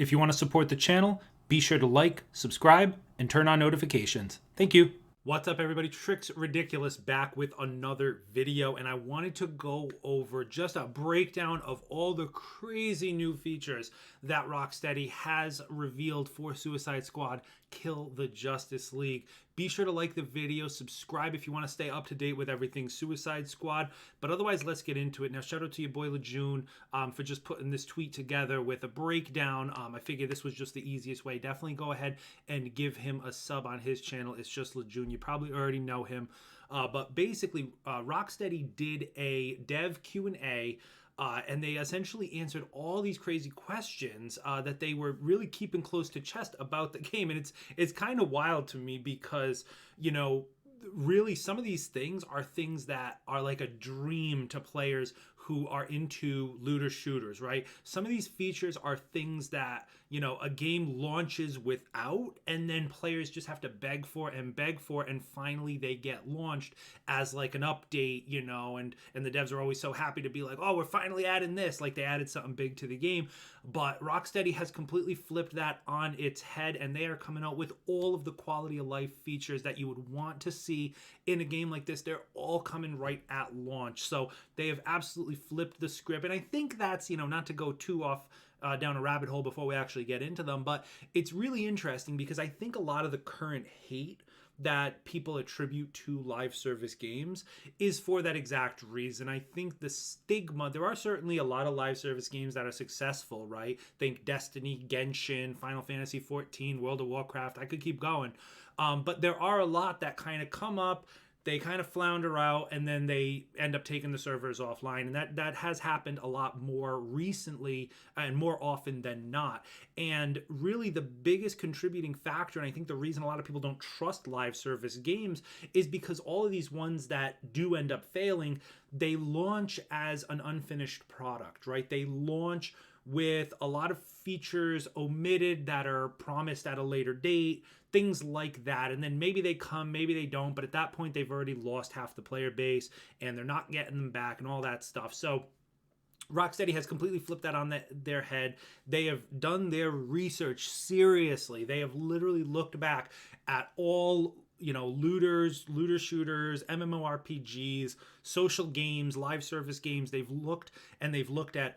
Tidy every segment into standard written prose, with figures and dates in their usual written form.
If you want to support the channel, be sure to like, subscribe, and turn on notifications. Thank you. What's up, everybody? Tricks Ridiculous back with another video, and I wanted to go over just a breakdown of all the crazy new features that Rocksteady has revealed for Suicide Squad Kill the Justice League. Be sure to like the video, subscribe if you want to stay up to date with everything Suicide Squad, but otherwise let's get into it. Now, shout out to your boy Lejeune for just putting this tweet together with a breakdown. I figured this was just the easiest way. Definitely go ahead and give him a sub on his channel. It's just Lejeune. You probably already know him. But basically, Rocksteady did a dev Q&A, and they essentially answered all these crazy questions that they were really keeping close to chest about the game. And it's kind of wild to me because, you know, really some of these things are things that are like a dream to players who are into looter shooters, right? Some of these features are things that, you know, a game launches without, and then players just have to beg for, and finally they get launched as like an update, you know, and the devs are always so happy to be like, oh, we're finally adding this, like they added something big to the game. But Rocksteady has completely flipped that on its head, and they are coming out with all of the quality of life features that you would want to see in a game like this. They're all coming right at launch. So they have absolutely flipped the script. And I think that's, you know, not to go too off down a rabbit hole before we actually get into them, but it's really interesting because I think a lot of the current hate that people attribute to live service games is for that exact reason. I think the stigma, there are certainly a lot of live service games that are successful, right? Think Destiny, Genshin, Final Fantasy 14, World of Warcraft, I could keep going. But there are a lot that kind of come up, they kind of flounder out, and then they end up taking the servers offline. And that has happened a lot more recently and more often than not. And really the biggest contributing factor, and I think the reason a lot of people don't trust live service games, is because all of these ones that do end up failing, they launch as an unfinished product, right? They launch with a lot of features omitted that are promised at a later date, things like that. And then maybe they come, maybe they don't, but at that point they've already lost half the player base and they're not getting them back and all that stuff. So Rocksteady has completely flipped that on their head. They have done their research seriously. They have literally looked back at all, you know, looter shooters, MMORPGs, social games, live service games. They've looked at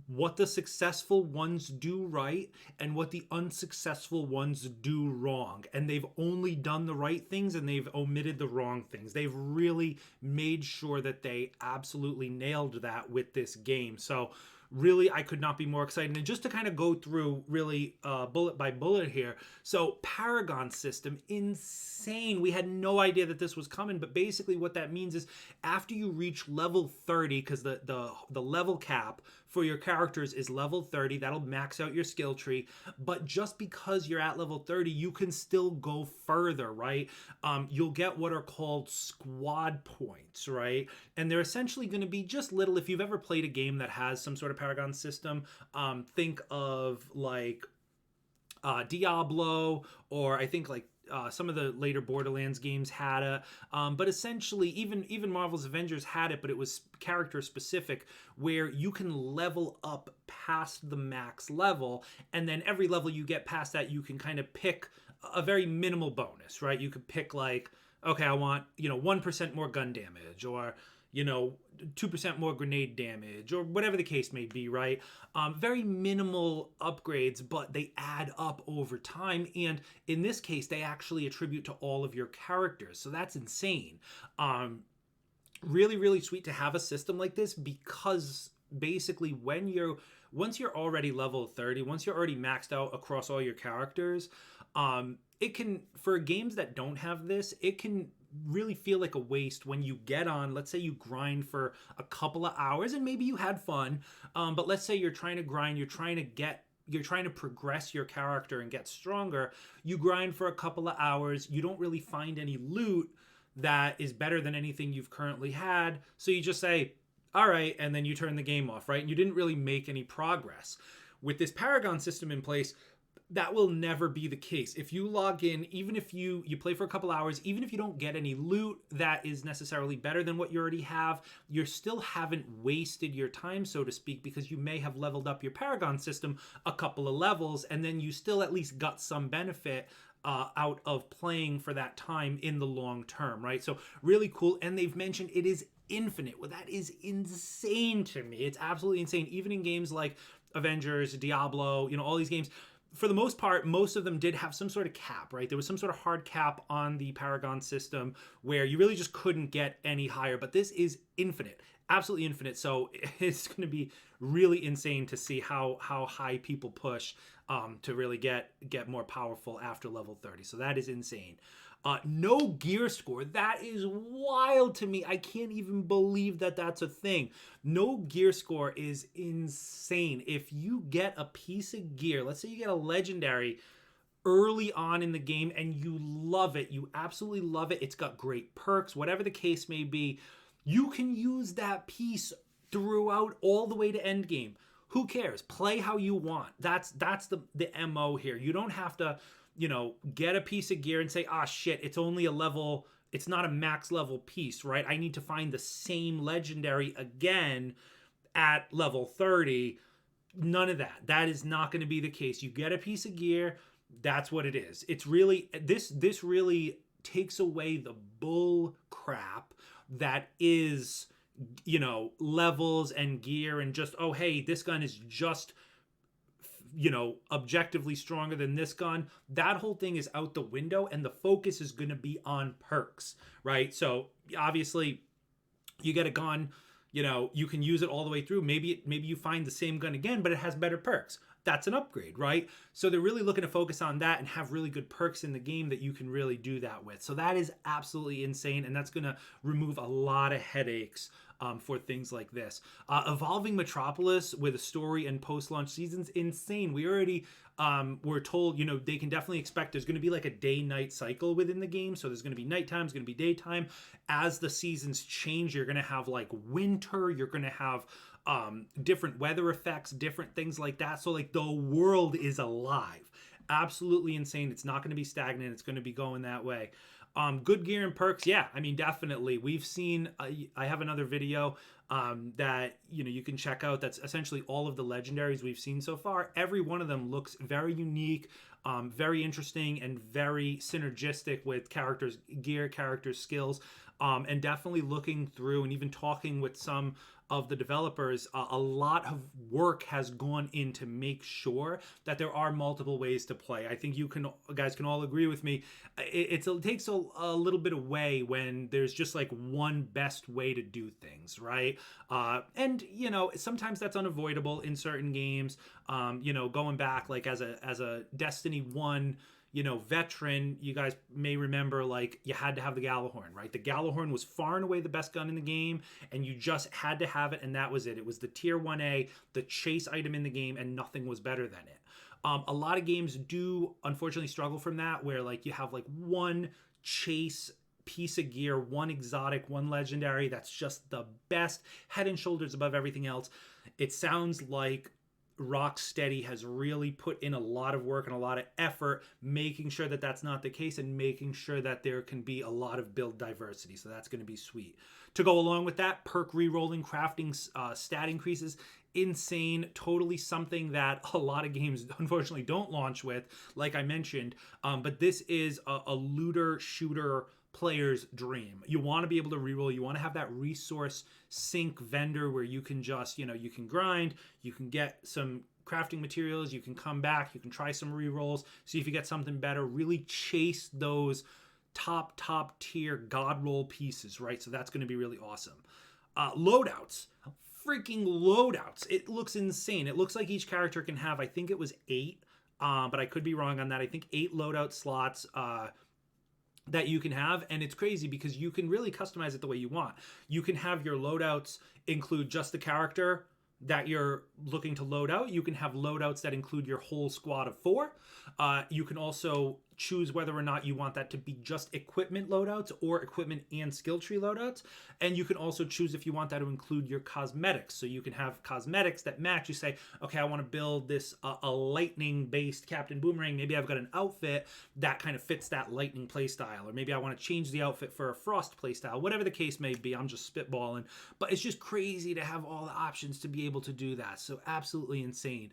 what the successful ones do right and what the unsuccessful ones do wrong. And they've only done the right things and they've omitted the wrong things. They've really made sure that they absolutely nailed that with this game. So really, I could not be more excited. And just to kind of go through really bullet by bullet here. So Paragon system, insane. We had no idea that this was coming, but basically what that means is after you reach level 30, because the level cap for your characters is level 30, that'll max out your skill tree. But just because you're at level 30, you can still go further, right? You'll get what are called squad points, right? And they're essentially going to be just little, if you've ever played a game that has some sort of Paragon system, think of like Diablo, or I think like some of the later Borderlands games had it, but essentially even Marvel's Avengers had it, but it was character specific, where you can level up past the max level, and then every level you get past that, you can kind of pick a very minimal bonus, right? You could pick like, okay, I want, you know, 1% more gun damage, or, you know, 2% more grenade damage, or whatever the case may be, right? Very minimal upgrades, but they add up over time. And in this case, they actually attribute to all of your characters. So that's insane. Really, really sweet to have a system like this, because basically once you're already level 30, once you're already maxed out across all your characters, it can, for games that don't have this, it can really feel like a waste when you get on, let's say you grind for a couple of hours and maybe you had fun, but let's say you're trying to grind, you're trying to progress your character and get stronger. You grind for a couple of hours, you don't really find any loot that is better than anything you've currently had, so you just say, all right, and then you turn the game off, right? And you didn't really make any progress. With this Paragon system in place, That will never be the case. If you log in, even if you play for a couple hours, even if you don't get any loot that is necessarily better than what you already have, you still haven't wasted your time, so to speak, because you may have leveled up your Paragon system a couple of levels, and then you still at least got some benefit out of playing for that time in the long term, right? So really cool. And they've mentioned it is infinite. Well, that is insane to me. It's absolutely insane. Even in games like Avengers, Diablo, all these games, for the most part, most of them did have some sort of cap, right? There was some sort of hard cap on the Paragon system where you really just couldn't get any higher, but this is infinite, absolutely infinite. So it's going to be really insane to see how high people push to really get more powerful after level 30. So that is insane. No gear score. That is wild to me. I can't even believe that that's a thing. No gear score is insane. If you get a piece of gear, let's say you get a legendary early on in the game and you love it, you absolutely love it, it's got great perks, whatever the case may be, you can use that piece throughout all the way to end game. Who cares? Play how you want. That's the MO here. You don't have to get a piece of gear and say, shit, it's only a level, it's not a max level piece, right? I need to find the same legendary again at level 30. None of that. That is not going to be the case. You get a piece of gear, that's what it is. It's really, this really takes away the bull crap that is, levels and gear and just, oh, hey, this gun is just objectively stronger than this gun. That whole thing is out the window, and the focus is going to be on perks, right? So obviously you get a gun, you can use it all the way through. Maybe you find the same gun again, but it has better perks. That's an upgrade, right? So they're really looking to focus on that and have really good perks in the game that you can really do that with. So that is absolutely insane, and that's going to remove a lot of headaches for things like this. Evolving Metropolis with a story and post-launch seasons, insane. We already were told, they can definitely expect there's going to be like a day-night cycle within the game. So there's going to be nighttime, there's going to be daytime. As the seasons change, you're going to have like winter, you're going to have different weather effects, different things like that. So like the world is alive. Absolutely insane. It's not going to be stagnant. It's going to be going that way. Good gear and perks. Yeah, I mean, definitely. We've seen, I have another video that, you can check out. That's essentially all of the legendaries we've seen so far. Every one of them looks very unique, very interesting, and very synergistic with characters' gear, characters' skills. And definitely looking through and even talking with some of the developers, a lot of work has gone in to make sure that there are multiple ways to play. I think you guys can all agree with me. It takes a little bit away when there's just like one best way to do things, right? And sometimes that's unavoidable in certain games. Going back like as a Destiny 1 veteran, you guys may remember, like, you had to have the Gallahorn, right? The Gallahorn was far and away the best gun in the game, and you just had to have it, and that was it. It was the tier 1A, the chase item in the game, and nothing was better than it. A lot of games do, unfortunately, struggle from that, where, like, you have, like, one chase piece of gear, one exotic, one legendary, that's just the best, head and shoulders above everything else. It sounds like Rocksteady has really put in a lot of work and a lot of effort making sure that that's not the case, and making sure that there can be a lot of build diversity. So that's going to be sweet. To go along with that, perk re-rolling, crafting, stat increases, insane. Totally something that a lot of games unfortunately don't launch with, like I mentioned. But this is a looter shooter player's dream. You want to be able to reroll. You want to have that resource sink vendor where you can just, you can grind, you can get some crafting materials, you can come back, you can try some rerolls, see if you get something better, really chase those top tier god roll pieces, right? So that's going to be really awesome. Loadouts. Freaking loadouts. It looks insane. It looks like each character can have, I think it was 8, but I could be wrong on that. I think 8 loadout slots that you can have, and it's crazy because you can really customize it the way you want. You can have your loadouts include just the character that you're looking to load out. You can have loadouts that include your whole squad of 4. You can also choose whether or not you want that to be just equipment loadouts or equipment and skill tree loadouts. And you can also choose if you want that to include your cosmetics. So you can have cosmetics that match. You say, okay, I want to build this a lightning based Captain Boomerang. Maybe I've got an outfit that kind of fits that lightning playstyle, or maybe I want to change the outfit for a frost playstyle, whatever the case may be. I'm just spitballing, but it's just crazy to have all the options to be able to do that. So absolutely insane.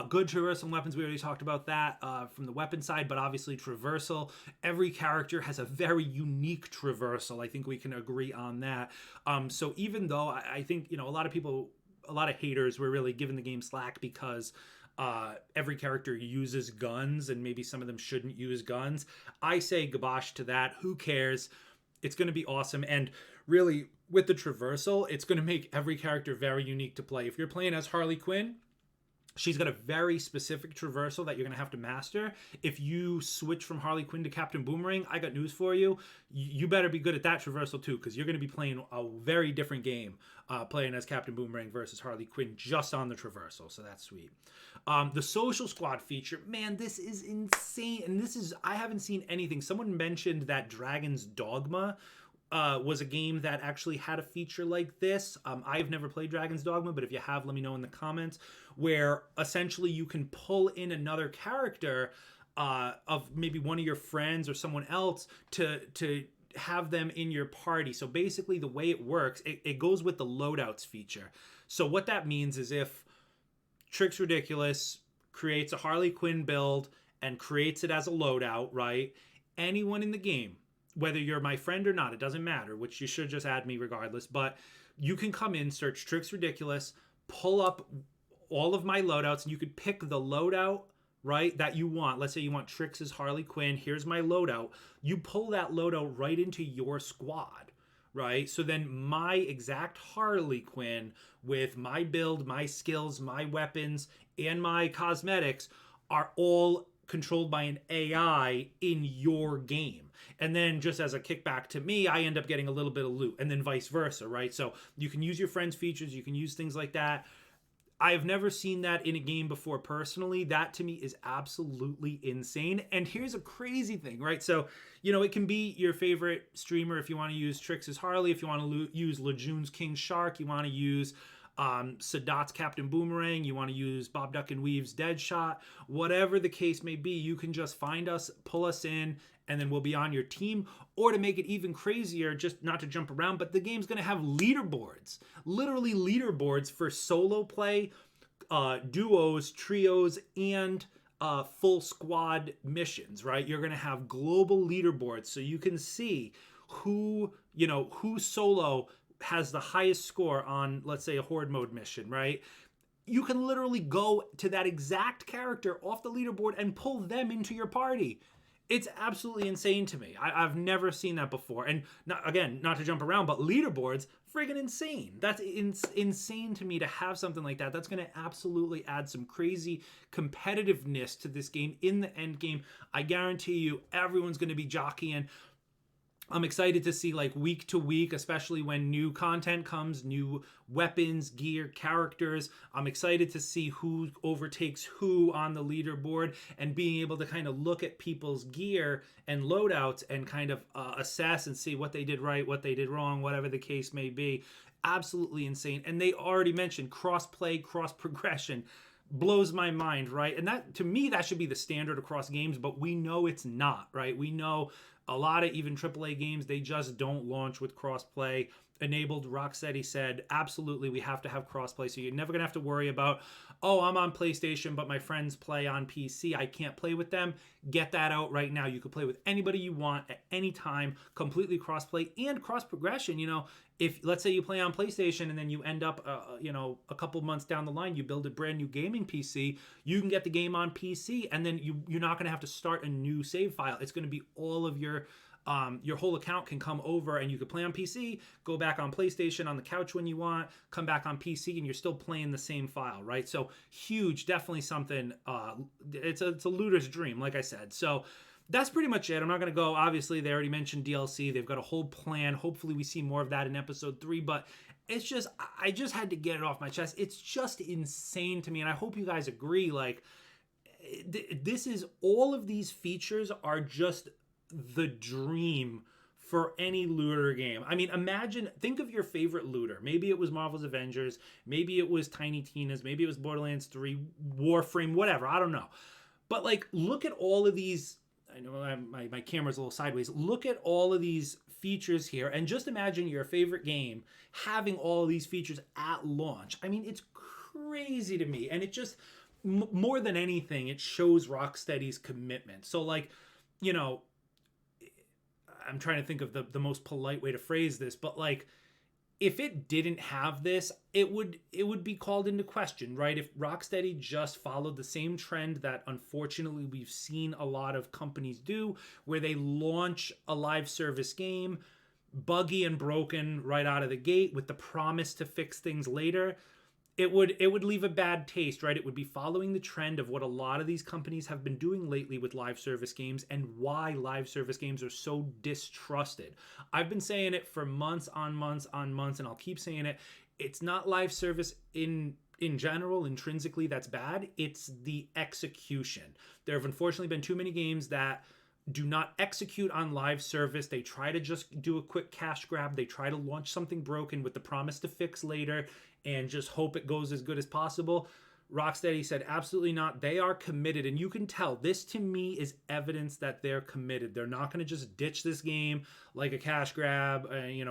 Good traversal weapons, we already talked about that from the weapon side, but obviously traversal. Every character has a very unique traversal. I think we can agree on that. So even though I think, a lot of people, a lot of haters were really giving the game slack because every character uses guns and maybe some of them shouldn't use guns. I say gabosh to that. Who cares? It's going to be awesome. And really, with the traversal, it's going to make every character very unique to play. If you're playing as Harley Quinn, she's got a very specific traversal that you're going to have to master. If you switch from Harley Quinn to Captain Boomerang, I got news for you. You better be good at that traversal too, because you're going to be playing a very different game playing as Captain Boomerang versus Harley Quinn just on the traversal. So that's sweet. The social squad feature, man, this is insane. And I haven't seen anything. Someone mentioned that Dragon's Dogma was a game that actually had a feature like this. I've never played Dragon's Dogma, but if you have, let me know in the comments, where essentially you can pull in another character of maybe one of your friends or someone else to have them in your party. So basically the way it works, it goes with the loadouts feature. So what that means is if Tricks Ridiculous creates a Harley Quinn build and creates it as a loadout, right? Anyone in the game, whether you're my friend or not, it doesn't matter, which you should just add me regardless, but you can come in, search Tricks Ridiculous, pull up all of my loadouts, and you could pick the loadout, right, that you want. Let's say you want Tricks as Harley Quinn. Here's my loadout. You pull that loadout right into your squad, right? So then my exact Harley Quinn with my build, my skills, my weapons, and my cosmetics are all controlled by an AI in your game. And then just as a kickback to me, I end up getting a little bit of loot, and then vice versa, right? So you can use your friends' features, you can use things like that. I've never seen that in a game before personally. That to me is absolutely insane. And here's a crazy thing, right? So, it can be your favorite streamer if you want to use Tricks as Harley, if you want to use Lejeune's King Shark, you want to use Sadat's Captain Boomerang, you want to use Bob Duck and Weave's Deadshot, whatever the case may be, you can just find us, pull us in, and then we'll be on your team. Or to make it even crazier, just not to jump around, but the game's going to have leaderboards, literally leaderboards for solo play, duos, trios, and full squad missions, right? You're going to have global leaderboards so you can see who solo has the highest score on, let's say, a horde mode mission, right? You can literally go to that exact character off the leaderboard and pull them into your party. It's absolutely insane to me. I've never seen that before. And not to jump around, but leaderboards, friggin' insane. That's insane to me to have something like that. That's going to absolutely add some crazy competitiveness to this game in the end game. I guarantee you everyone's going to be jockeying. I'm excited to see like week to week, especially when new content comes, new weapons, gear, characters. I'm excited to see who overtakes who on the leaderboard and being able to kind of look at people's gear and loadouts and kind of assess and see what they did right, what they did wrong, whatever the case may be. Absolutely insane. And they already mentioned cross-play, cross-progression. Blows my mind, right? And that, to me, that should be the standard across games, but we know it's not, right? We know a lot of even AAA games, they just don't launch with crossplay enabled. Rocksteady said, absolutely, we have to have crossplay. So you're never going to have to worry about, oh, I'm on PlayStation, but my friends play on PC. I can't play with them. Get that out right now. You can play with anybody you want at any time, completely crossplay and cross progression. If let's say you play on PlayStation and then you end up, a couple months down the line, you build a brand new gaming PC, you can get the game on PC, and then you're not going to have to start a new save file. It's going to be all of your whole account can come over and you can play on PC, go back on PlayStation on the couch when you want, come back on PC, and you're still playing the same file, right? So huge, definitely something. It's a looter's dream, like I said. So that's pretty much it. I'm not going to go. Obviously, they already mentioned DLC. They've got a whole plan. Hopefully, we see more of that in episode 3. But it's just, I just had to get it off my chest. It's just insane to me. And I hope you guys agree. Like, this is, all of these features are just the dream for any looter game. I mean, think of your favorite looter. Maybe it was Marvel's Avengers, maybe it was Tiny Tina's, maybe it was Borderlands 3, Warframe, whatever, I don't know. But like, look at all of these. I know my camera's a little sideways. Look at all of these features here, and just imagine your favorite game having all of these features at launch. I mean, it's crazy to me, and it just, more than anything, it shows Rocksteady's commitment. So like, you know, I'm trying to think of the most polite way to phrase this, but like, if it didn't have this, it would be called into question, right? If Rocksteady just followed the same trend that unfortunately we've seen a lot of companies do, where they launch a live service game buggy and broken right out of the gate with the promise to fix things later, it would leave a bad taste, right? It would be following the trend of what a lot of these companies have been doing lately with live service games, and why live service games are so distrusted. I've been saying it for months on months on months, and I'll keep saying it. It's not live service in general, intrinsically, that's bad. It's the execution. There have unfortunately been too many games that do not execute on live service. They try to just do a quick cash grab. They try to launch something broken with the promise to fix later and just hope it goes as good as possible. Rocksteady said absolutely not. They are committed, and you can tell. This to me is evidence that they're committed. They're not going to just ditch this game like a cash grab,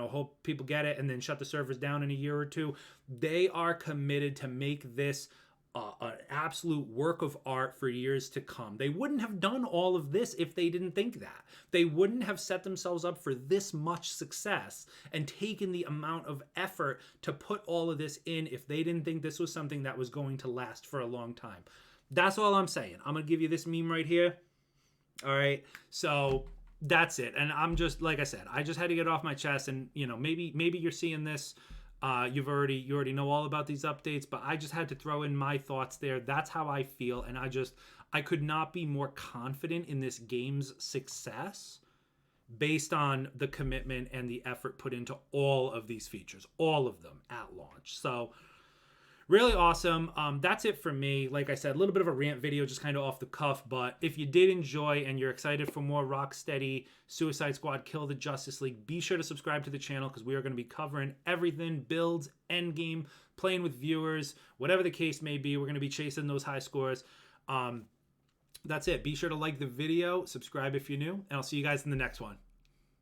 hope people get it and then shut the servers down in a year or two. They are committed to make this an absolute work of art for years to come. They wouldn't have done all of this if they didn't think that. They wouldn't have set themselves up for this much success and taken the amount of effort to put all of this in if they didn't think this was something that was going to last for a long time. That's all I'm saying. I'm going to give you this meme right here. All right. So that's it. And I'm just, like I said, I just had to get it off my chest, and maybe you're seeing this. You already know all about these updates, but I just had to throw in my thoughts there. That's how I feel, and I could not be more confident in this game's success based on the commitment and the effort put into all of these features, all of them at launch. So really awesome. That's it for me. Like I said, a little bit of a rant video, just kind of off the cuff. But if you did enjoy and you're excited for more Rocksteady, Suicide Squad, Kill the Justice League, be sure to subscribe to the channel, because we are going to be covering everything, builds, endgame, playing with viewers, whatever the case may be. We're going to be chasing those high scores. That's it. Be sure to like the video, subscribe if you're new, and I'll see you guys in the next one.